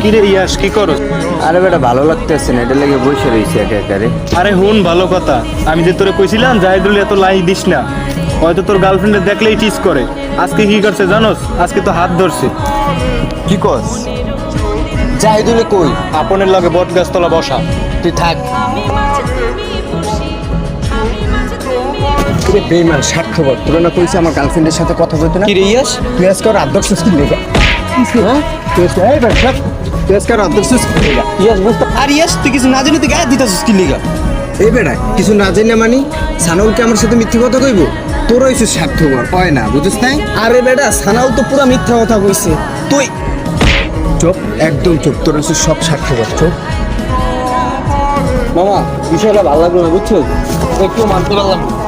কিরে ইয়াস কি করস? আরে বেটা ভালো লাগতেছে না, এটা লেগে বসে রয়েছে একা একারে। আরে হুন ভালো কথা, আমি যে তোরে কইছিলাম জাহিদুল এত লাই দিস না, হয়তো তোর গার্লফ্রেন্ডে দেখলেই টিজ করে। আজকে কি করছে জানোস? আজকে তো হাত ধরছে। কি কস? জাহিদুলে কই? আপনের লগে বট গাছতলা বসা। তুই থাক। তুই বেইমান স্বার্থপর, তোরা না কইছিস আমার গার্লফ্রেন্ডের সাথে কথা বলতে না? কি রে ইয়াস? তুই আজকে আর আদর্শ স্কিল লেগা। হ্যাঁ? তুই আজকে এই বেটা, তুই আজকে আর আদর্শ স্কিল লেগা। ইয়াস বুঝতে আর ইয়াস তুই কিছু না জানি তুই গায়ে দিতাছিস কি লিগা? এই বেটা কিছু না জানি না মানি সানাউলকে আমার সাথে মিথ্যে কথা কইব? তোর হইছে স্বার্থপর, হয় না বুঝছিস না? আরে বেটা সানাউল তো পুরা মিথ্যা কথা কইছে। তুই চুপ, একদম চুপ, তোর হচ্ছে সব স্বার্থপর। চুপ। মামা বিষয়টা ভালো লাগলো না বুঝছো, একটু মানতে পারলাম না।